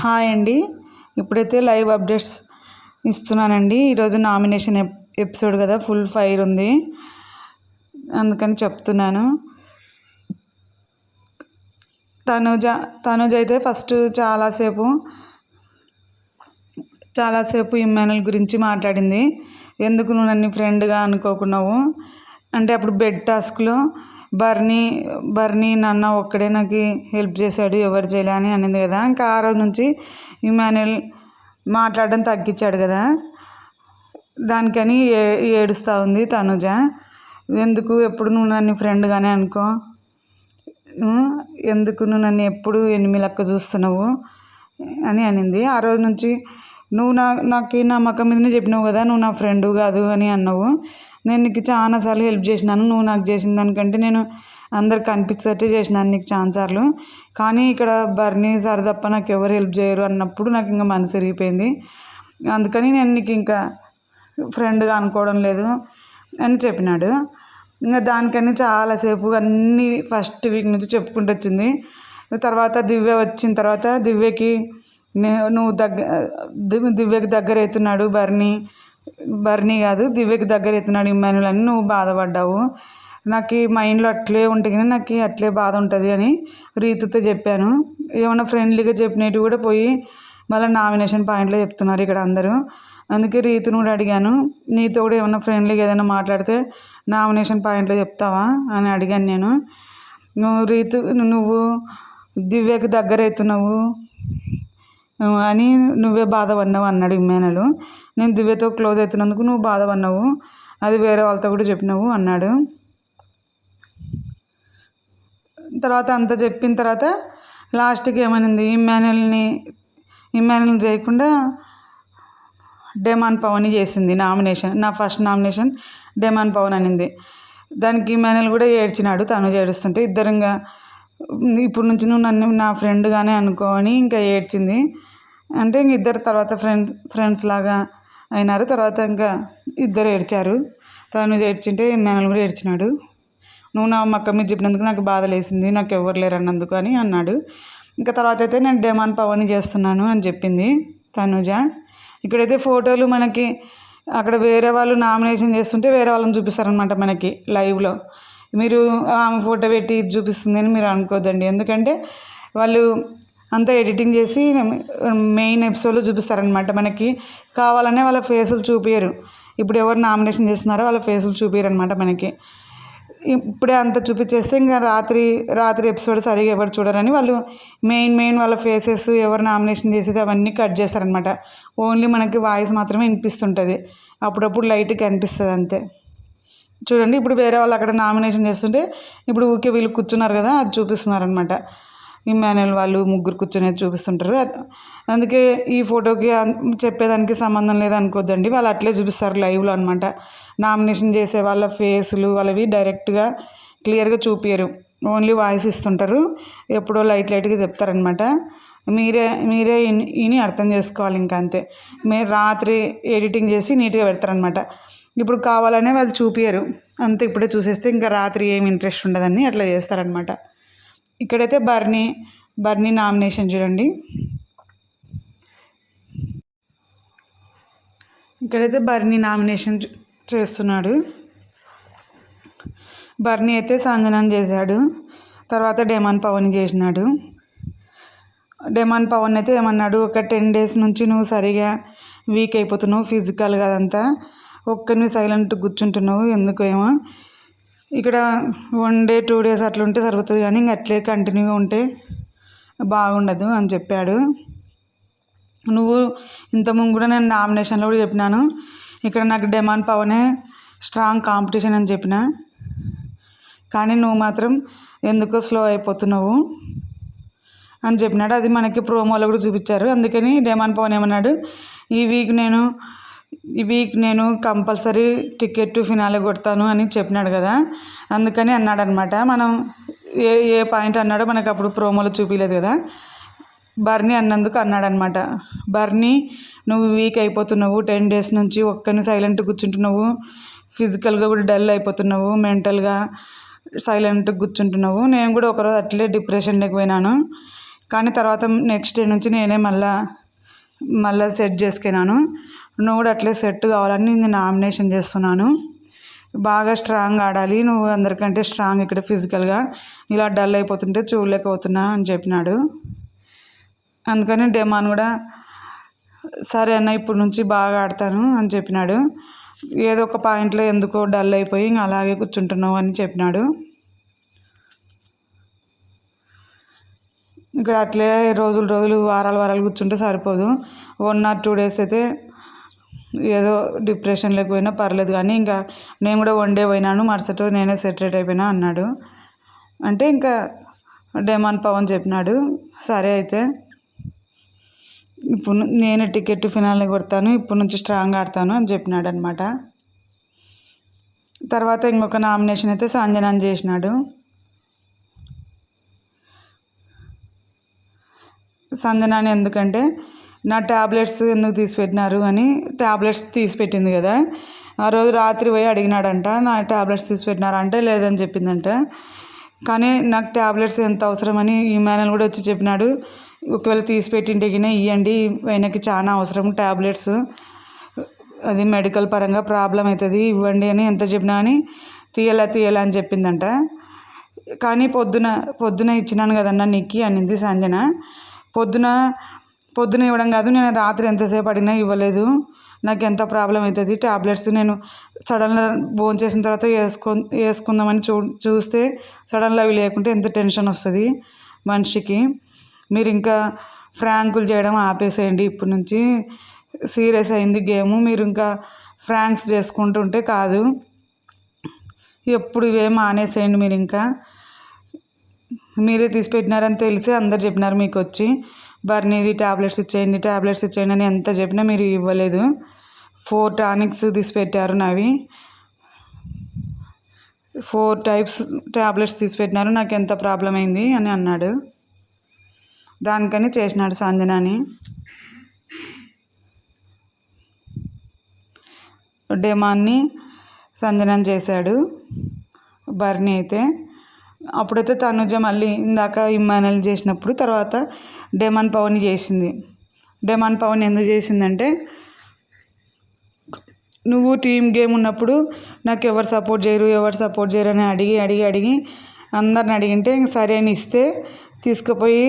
Hi అండి. ఇప్పుడైతే live updates ఇస్తున్నానండి. ఈరోజు నామినేషన్ ఎపిసోడ్ కదా, ఫుల్ ఫైర్ ఉంది, అందుకని చెప్తున్నాను. తనుజ అయితే ఫస్ట్ చాలాసేపు ఇమ్మానుల్ గురించి మాట్లాడింది. ఎందుకు నువ్వు నన్ను ఫ్రెండ్గా అనుకోకున్నావు అంటే, అప్పుడు బెడ్ టాస్క్లో బర్నీ నన్ను ఒక్కడే నాకు హెల్ప్ చేశాడు, ఎవరు చేయలే అని అనింది కదా. ఇంకా ఆ రోజు నుంచి ఇమ్మానుల్ మాట్లాడడం తగ్గించాడు కదా, దానికని ఏడుస్తూ ఉంది తనుజ. ఎందుకు ఎప్పుడు నువ్వు నన్ను ఫ్రెండ్గానే అనుకో, ఎందుకు నువ్వు నన్ను ఎప్పుడు ఎనిమి లెక్క చూస్తున్నావు అని అనింది. ఆ రోజు నుంచి నువ్వు నాకు నా మక్క మీదనే చెప్పినావు కదా, నువ్వు నా ఫ్రెండ్ కాదు అని అన్నావు. నేను నీకు చాలాసార్లు హెల్ప్ చేసినాను, నువ్వు నాకు చేసిన దానికంటే నేను అందరికి కనిపించేటట్టే చేసినాను నీకు చాలాసార్లు. కానీ ఇక్కడ బర్నీ సార్ తప్ప నాకు ఎవరు హెల్ప్ చేయరు అన్నప్పుడు నాకు ఇంకా మనసు విరిగిపోయింది. అందుకని నేను నీకు ఇంకా ఫ్రెండ్గా అనుకోవడం లేదు అని చెప్పినాడు. ఇంకా దానికని చాలాసేపు అన్నీ ఫస్ట్ వీక్ నుంచి చెప్పుకుంటూ వచ్చింది. తర్వాత దివ్య వచ్చిన తర్వాత దివ్యకి దివ్యకి దగ్గర అవుతున్నాడు బర్నీ కాదు, దివ్యకి దగ్గర అవుతున్నాడు ఇమ్మానుల్ అని నువ్వు బాధపడ్డావు. నాకు మైండ్లో అట్లే ఉంటుంది, నాకు అట్లే బాధ ఉంటుంది అని రీతుతో చెప్పాను. ఏమన్నా ఫ్రెండ్లీగా చెప్పినట్టు కూడా పోయి మళ్ళీ నామినేషన్ పాయింట్లో చెప్తున్నారు ఇక్కడ అందరూ. అందుకే రీతును కూడా అడిగాను, నీతో కూడా ఏమన్నా ఫ్రెండ్లీగా ఏదైనా మాట్లాడితే నామినేషన్ పాయింట్లో చెప్తావా అని అడిగాను నేను. నువ్వు దివ్యకి దగ్గర అవుతున్నావు అని నువ్వే బాధపడినావు అన్నాడు ఇమ్మానుల్. నేను దివ్యతో క్లోజ్ అవుతున్నందుకు నువ్వు బాధపడినావు, అది వేరే వాళ్ళతో కూడా చెప్పినావు అన్నాడు. తర్వాత అంతా చెప్పిన తర్వాత లాస్ట్కి ఏమనింది, ఇమ్మానుల్ని చేయకుండా డెమాన్ పవన్ చేసింది నామినేషన్. నా ఫస్ట్ నామినేషన్ డెమాన్ పవన్ అనింది. దానికి ఇమ్మానుల్ కూడా ఏడ్చినాడు, తనుజ ఏడుస్తుంటే. ఇద్దరంగా ఇప్పుడు నుంచి నువ్వు నన్ను నా ఫ్రెండ్గానే అనుకో అని ఇంకా ఏడ్చింది. అంటే ఇంక ఇద్దరు తర్వాత ఫ్రెండ్స్ లాగా అయినారు. తర్వాత ఇంకా ఇద్దరు ఏడ్చారు. తనుజ ఏడ్చింటే ఇమ్మానుల్ కూడా ఏడ్చినాడు. నువ్వు నా మక్క మీద చెప్పినందుకు నాకు బాధ లేసింది, నాకు ఎవరు లేరు అన్నందుకు అని అన్నాడు. ఇంకా తర్వాత అయితే నేను డెమాన్ పవన్ చేస్తున్నాను అని చెప్పింది తనుజ. ఇక్కడైతే ఫోటోలు మనకి అక్కడ వేరే వాళ్ళు నామినేషన్ చేస్తుంటే వేరే వాళ్ళని చూపిస్తారనమాట మనకి లైవ్లో. మీరు ఆమె ఫోటో పెట్టి ఇది చూపిస్తుంది అని మీరు అనుకోద్దండి, ఎందుకంటే వాళ్ళు అంతా ఎడిటింగ్ చేసి మెయిన్ ఎపిసోడ్లో చూపిస్తారనమాట. మనకి కావాలనే వాళ్ళ ఫేసులు చూపించరు. ఇప్పుడు ఎవరు నామినేషన్ చేస్తున్నారో వాళ్ళ ఫేసులు చూపించరు అనమాట మనకి. ఇప్పుడే అంత చూపించేస్తే ఇంకా రాత్రి ఎపిసోడ్ సరిగా ఎవరు చూడరని వాళ్ళు మెయిన్ వాళ్ళ ఫేసెస్ ఎవరు నామినేషన్ చేసేది అవన్నీ కట్ చేస్తారనమాట. ఓన్లీ మనకి వాయిస్ మాత్రమే వినిపిస్తుంటుంది, అప్పుడప్పుడు లైట్గా అనిపిస్తుంది అంతే. చూడండి, ఇప్పుడు వేరే వాళ్ళు అక్కడ నామినేషన్ చేస్తుంటే ఇప్పుడు ఊరికే వీళ్ళు కూర్చున్నారు కదా, అది చూపిస్తున్నారు అనమాట. ఇమ్మానుల్ వాళ్ళు ముగ్గురు కూర్చొనేది చూపిస్తుంటారు. అందుకే ఈ ఫోటోకి చెప్పేదానికి సంబంధం లేదనుకోద్దండి, వాళ్ళు అట్లే చూపిస్తారు లైవ్లో అనమాట. నామినేషన్ చేసే వాళ్ళ ఫేసులు వాళ్ళవి డైరెక్ట్గా క్లియర్గా చూపించరు, ఓన్లీ వాయిస్ ఇస్తుంటారు, ఎప్పుడో లైట్గా చెప్తారనమాట. మీరే ఇని అర్థం చేసుకోవాలి, ఇంకా అంతే. మీరు రాత్రి ఎడిటింగ్ చేసి నీట్గా పెడతారనమాట. ఇప్పుడు కావాలనే వాళ్ళు చూపించరు అంతే, ఇప్పుడే చూసేస్తే ఇంకా రాత్రి ఏమి ఇంట్రెస్ట్ ఉండదని అట్లా చేస్తారనమాట. ఇక్కడైతే బర్నీ నామినేషన్ చూడండి. ఇక్కడైతే బర్నీ నామినేషన్ చేస్తున్నాడు. బర్నీ అయితే సంజనాన్ని చేశాడు, తర్వాత డెమాన్ పవన్ చేసినాడు. డెమాన్ పవన్ అయితే ఏమన్నాడు, ఒక 10 days నుంచి నువ్వు సరిగా వీక్ అయిపోతున్నావు ఫిజికల్గా, అదంతా ఒక్కరిని సైలెంట్ కూర్చుంటున్నావు ఎందుకు ఏమో. ఇక్కడ 1 day 2 days అట్లా ఉంటే సరిపోతుంది, కానీ ఇంక అట్లే కంటిన్యూగా ఉంటే బాగుండదు అని చెప్పాడు. నువ్వు ఇంతకుముందు కూడా నేను నామినేషన్లో కూడా చెప్పినాను, ఇక్కడ నాకు డెమాన్ పవనే స్ట్రాంగ్ కాంపిటీషన్ అని చెప్పిన, కానీ నువ్వు మాత్రం ఎందుకో స్లో అయిపోతున్నావు అని చెప్పినాడు. అది మనకి ప్రోమోలో కూడా చూపించారు. అందుకని డెమాన్ పవన్ ఏమన్నాడు, ఈ వీక్ నేను కంపల్సరీ టికెట్ ఫినాలే కొడతాను అని చెప్పినాడు కదా, అందుకని అన్నాడు అనమాట. మనం ఏ పాయింట్ అన్నాడో మనకు అప్పుడు ప్రోమోలో చూపించలేదు కదా, బర్నీ అన్నందుకు అన్నాడనమాట. బర్నీ నువ్వు వీక్ అయిపోతున్నావు, 10 days నుంచి ఒక్కరిని సైలెంట్ కూర్చుంటున్నావు, ఫిజికల్గా కూడా డల్ అయిపోతున్నావు, మెంటల్గా సైలెంట్గా కూర్చుంటున్నావు. నేను కూడా ఒకరోజు అట్లే డిప్రెషన్లోకి పోయినాను, కానీ తర్వాత నెక్స్ట్ డే నుంచి నేనే మళ్ళీ సెట్ చేసుకున్నాను. నువ్వు కూడా అట్లే సెట్ కావాలని నేను నామినేషన్ చేస్తున్నాను. బాగా స్ట్రాంగ్ ఆడాలి, నువ్వు అందరికంటే స్ట్రాంగ్ ఇక్కడ ఫిజికల్గా, ఇలా డల్ అయిపోతుంటే చూడలేకపోతున్నా అని చెప్పినాడు. అందుకని డెమాన్ కూడా సరే అన్న ఇప్పటి నుంచి బాగా ఆడతాను అని చెప్పినాడు. ఏదో ఒక పాయింట్లో ఎందుకో డల్ అయిపోయి ఇంకా అలాగే కూర్చుంటున్నావు అని చెప్పినాడు. ఇక్కడ అట్లే రోజులు వారాలు కూర్చుంటే సరిపోదు. 1 or 2 days అయితే ఏదో డిప్రెషన్ లేకపోయినా పర్లేదు, కానీ ఇంకా నేను కూడా 1 day పోయినాను, మరుసటి రోజు నేనే సెటరేట్ అయిపోయినా అన్నాడు. అంటే ఇంకా డెమాన్ పవన్ చెప్పినాడు సరే అయితే ఇప్పుడు నేనే టికెట్ ఫినాల్ని కొడతాను, ఇప్పటి నుంచి స్ట్రాంగ్ ఆడతాను అని చెప్పినాడు అనమాట. తర్వాత ఇంకొక నామినేషన్ అయితే సంజనాని చేసినాడు. సంజనాని ఎందుకంటే నా ట్యాబ్లెట్స్ ఎందుకు తీసిపెట్టినారు అని, ట్యాబ్లెట్స్ తీసిపెట్టింది కదా, ఆ రోజు రాత్రి పోయి అడిగినాడంట నా ట్యాబ్లెట్స్ తీసిపెట్టినారా అంటే లేదని చెప్పిందంట. కానీ నాకు ట్యాబ్లెట్స్ ఎంత అవసరమని ఇమానుయల్ కూడా వచ్చి చెప్పినాడు. ఒకవేళ తీసిపెట్టింటే ఇవ్వండి, ఆయనకి చాలా అవసరం ట్యాబ్లెట్స్, అది మెడికల్ పరంగా ప్రాబ్లం అవుతుంది, ఇవ్వండి అని ఎంత చెప్పినా అని తీయాలా అని చెప్పిందంట. కానీ పొద్దున ఇచ్చినాను కదన్నా నీకు అనింది సంజన. పొద్దున ఇవ్వడం కాదు, నేను రాత్రి ఎంతసేపు అడిగినా ఇవ్వలేదు, నాకు ఎంత ప్రాబ్లం అవుతుంది, ట్యాబ్లెట్స్ నేను సడన్గా భోజనం చేసిన తర్వాత వేసుకుందామని చూస్తే సడన్గా అవి లేకుంటే ఎంత టెన్షన్ వస్తుంది మనిషికి. మీరు ఇంకా ఫ్రాంకులు చేయడం ఆపేసేయండి, ఇప్పటి నుంచి సీరియస్ అయింది గేము, మీరు ఇంకా ఫ్రాంక్స్ చేసుకుంటుంటే కాదు, ఎప్పుడు ఇవే మానేసేయండి. మీరు ఇంకా మీరే తీసిపెట్టినారని తెలిసి అందరు చెప్పినారు మీకు వచ్చి బర్నీది ట్యాబ్లెట్స్ ఇచ్చేయండి అని ఎంత చెప్పినా మీరు ఇవ్వలేదు. 4 టానిక్స్ తీసిపెట్టారు, నావి 4 types ట్యాబ్లెట్స్ తీసిపెట్టినారు, నాకు ఎంత ప్రాబ్లం అయింది అని అన్నాడు. దానికని చేసినాడు సంజనాని. డెమాన్ని సంజనాని చేశాడు బర్నీ అయితే. అప్పుడైతే తనుజ మళ్ళీ ఇందాక ఇమ్మానుయల్ చేసినప్పుడు తర్వాత డెమాన్ పవన్ చేసింది. డెమాన్ పవన్ ఎందుకు చేసిందంటే, నువ్వు టీమ్ గేమ్ ఉన్నప్పుడు నాకు ఎవరు సపోర్ట్ చేయరు అని అడిగి అందరిని అడిగింటే ఇంక సరే అని ఇస్తే తీసుకుపోయి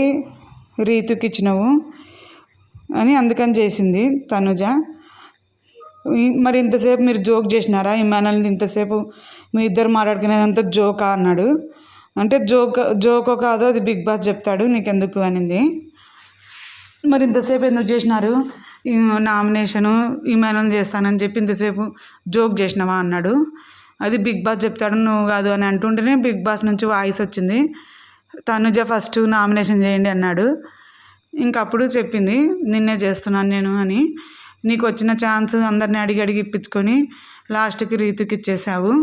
రీతుకి ఇచ్చినావు అని అందుకని చేసింది తనుజ. మరి ఇంతసేపు మీరు జోక్ చేసినారా ఇమ్మానుయల్ని, ఇంతసేపు మీ ఇద్దరు మాట్లాడుకునేదంతా జోకా అన్నాడు. అంటే జోకో కాదో అది బిగ్ బాస్ చెప్తాడు, నీకెందుకు అనింది. మరి ఇంతసేపు ఎందుకు చేసినారు నామినేషను, ఇమ్మానుయల్ చేస్తానని చెప్పి ఇంతసేపు జోక్ చేసినావా అన్నాడు. అది బిగ్ బాస్ చెప్తాడు, నువ్వు కాదు అని అంటుంటేనే బిగ్ బాస్ నుంచి వాయిస్ వచ్చింది, తనుజ ఫస్ట్ నామినేషన్ చేయండి అన్నాడు. ఇంకప్పుడు చెప్పింది నిన్నే చేస్తున్నాను నేను అని. నీకు వచ్చిన ఛాన్స్ అందరిని అడిగి ఇప్పించుకొని లాస్ట్కి రీతుకి ఇచ్చేసావు.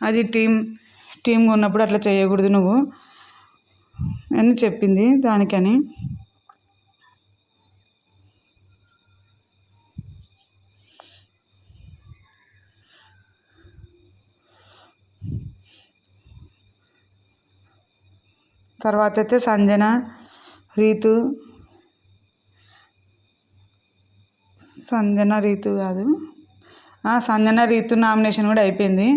అది టీమ్గా ఉన్నప్పుడు అట్లా చేయకూడదు నువ్వు అని చెప్పింది దానికని. తర్వాత అయితే సంజన రీతు నామినేషన్ కూడా అయిపోయింది.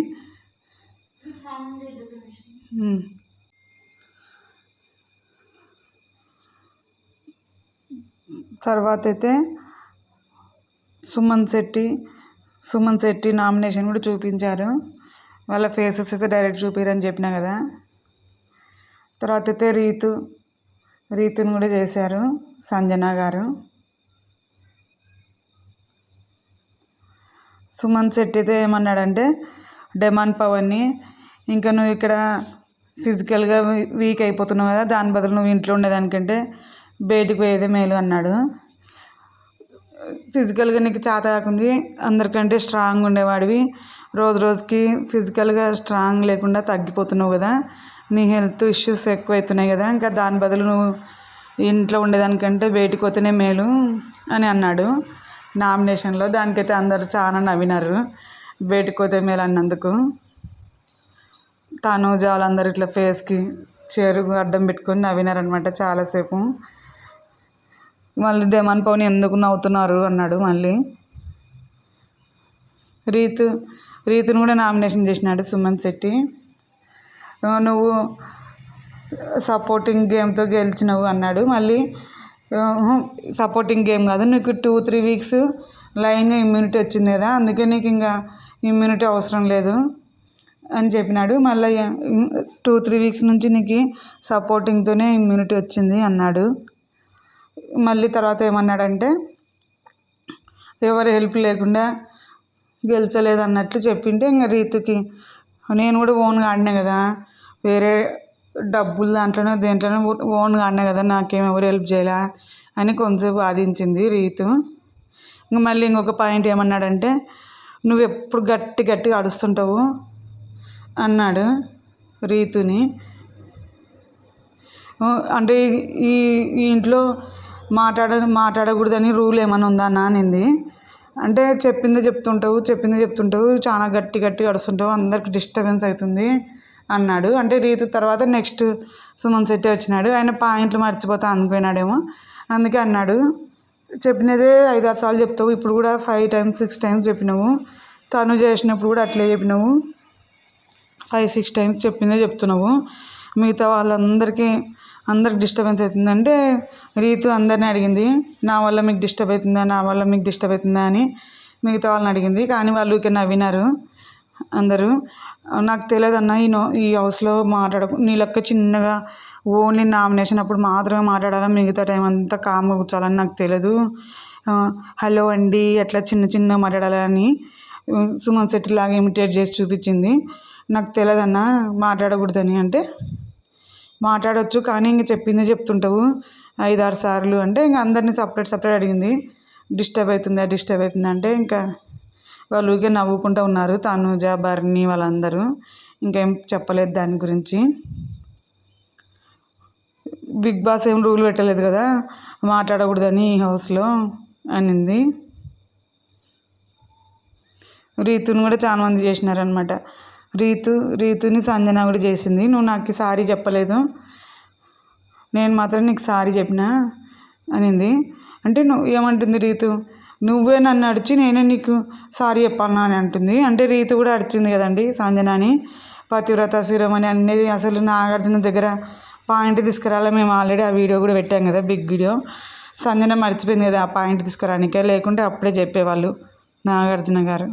తర్వాత అయితే సుమన్ శెట్టి నామినేషన్ కూడా చూపించారు. వాళ్ళ ఫేసెస్ అయితే డైరెక్ట్ చూపిరని చెప్పినా కదా. తర్వాత అయితే రీతుని కూడా చేశారు సంజన గారు. సుమన్ శెట్టి అయితే ఏమన్నాడంటే డెమాన్ పవన్ని, ఇంకా నువ్వు ఇక్కడ ఫిజికల్గా వీక్ అయిపోతున్నావు కదా, దాని బదులు నువ్వు ఇంట్లో ఉండేదానికంటే బయటికి పోయేదే మేలు అన్నాడు. ఫిజికల్గా నీకు చేత కాకుంది, అందరికంటే స్ట్రాంగ్ ఉండేవాడివి, రోజుకి ఫిజికల్గా స్ట్రాంగ్ లేకుండా తగ్గిపోతున్నావు కదా, నీ హెల్త్ ఇష్యూస్ ఎక్కువవుతున్నాయి కదా, ఇంకా దాని బదులు నువ్వు ఇంట్లో ఉండేదానికంటే బయటికి పోతేనే మేలు అని అన్నాడు నామినేషన్లో. దానికైతే అందరూ చాలా నవ్వినారు, బయటికి పోతే మేలు అన్నందుకు. తనుజ వాళ్ళందరూ ఇట్లా ఫేస్కి చెరుగు అడ్డం పెట్టుకొని నవ్వినారనమాట చాలాసేపు. మళ్ళీ డెమాన్ పవన్ ఎందుకు నవ్వుతున్నారు అన్నాడు. మళ్ళీ రీతుని కూడా నామినేషన్ చేసినాడు సుమన్ శెట్టి. నువ్వు సపోర్టింగ్ గేమ్తో గెలిచినావు అన్నాడు. మళ్ళీ సపోర్టింగ్ గేమ్ కాదు, నీకు 2-3 వీక్స్ లైన్గా ఇమ్యూనిటీ వచ్చింది కదా, అందుకే నీకు ఇంకా ఇమ్యూనిటీ అవసరం లేదు అని చెప్పినాడు. మళ్ళీ 2-3 వీక్స్ నుంచి నీకు సపోర్టింగ్తోనే ఇమ్యూనిటీ వచ్చింది అన్నాడు. మళ్ళీ తర్వాత ఏమన్నాడంటే ఎవరు హెల్ప్ లేకుండా గెలిచలేదు అన్నట్లు చెప్పింటే ఇంకా రీతుకి నేను కూడా ఓన్గా ఆడినా కదా, వేరే డబ్బులు దాంట్లోనే దేంట్లోనే ఓన్గా ఆడినా కదా, నాకేం ఎవరు హెల్ప్ చేయాలా అని కొంచెంసేపు వాదించింది రీతు. ఇంక మళ్ళీ ఇంకొక పాయింట్ ఏమన్నాడంటే నువ్వు ఎప్పుడు గట్టిగా అరుస్తుంటావు అన్నాడు రీతుని. అంటే ఈ ఇంట్లో మాట్లాడకూడదని రూల్ ఏమైనా ఉందా అన్న అనింది. అంటే చెప్పిందే చెప్తుంటావు చాలా గట్టిగా అరుస్తుంటావు, అందరికి డిస్టర్బెన్స్ అవుతుంది అన్నాడు. అంటే రీతు తర్వాత నెక్స్ట్ సుమన్ శెట్టి వచ్చినాడు. ఆయన పాయింట్లు మర్చిపోతా అనుకున్నాడేమో, అందుకే అన్నాడు చెప్పినదే 5-6 సార్లు చెప్తావు, ఇప్పుడు కూడా 5 times 6 times చెప్పినావు, తను చేసినప్పుడు కూడా అట్లే చెప్పినావు, 5-6 times చెప్పిందే చెప్తున్నావు, మిగతా వాళ్ళందరికీ డిస్టర్బెన్స్ అవుతుంది అంటే రీతు అందరినీ అడిగింది, నా వల్ల మీకు డిస్టర్బ్ అవుతుందా అని మిగతా వాళ్ళని అడిగింది. కానీ వాళ్ళు ఇక నవ్వినారు అందరూ. నాకు తెలియదన్న ఈ హౌస్లో నీ లెక్క చిన్నగా ఓన్లీ నామినేషన్ అప్పుడు మాత్రమే మాట్లాడాలా, మిగతా టైం అంతా కామ్గా కూర్చోాలని నాకు తెలియదు, హలో అండి అట్లా చిన్న మాట్లాడాలని సుమన్ శెట్టి లాగా ఇమిటేట్ చేసి చూపించింది. నాకు తెలియదన్న మాట్లాడకూడదని. అంటే మాట్లాడవచ్చు కానీ ఇంక చెప్పిందే చెప్తుంటావు 5-6 సార్లు అంటే ఇంక అందరినీ సపరేట్ అడిగింది. డిస్టర్బ్ అవుతుందా అంటే ఇంకా వాళ్ళు ఊరికే నవ్వుకుంటూ ఉన్నారు, తనుజ, బర్నీ వాళ్ళందరూ. ఇంకేం చెప్పలేదు దాని గురించి. బిగ్ బాస్ ఏం రూల్ పెట్టలేదు కదా మాట్లాడకూడదని హౌస్లో అనింది. రీతుని కూడా చాలా మంది చేసినారనమాట. రీతుని సంజన కూడా చేసింది. నువ్వు నాకు సారీ చెప్పలేదు, నేను మాత్రం నీకు సారీ చెప్పినా అనింది. అంటే నువ్వు ఏమంటుంది రీతు, నువ్వే నన్ను అడిచి నేనే నీకు సారీ చెప్పాలన్నా అని అంటుంది. అంటే రీతు కూడా అడిచింది కదండి సంజనాని, పతివ్రత శిరోమణి అనేది అసలు నాగార్జున దగ్గర పాయింట్ తీసుకురాలే. మేము ఆల్రెడీ ఆ వీడియో కూడా పెట్టాం కదా, బిగ్ వీడియో. సంజన మర్చిపోయింది కదా ఆ పాయింట్ తీసుకురానికే, లేకుంటే అప్పుడే చెప్పేవాళ్ళు నాగార్జున గారు.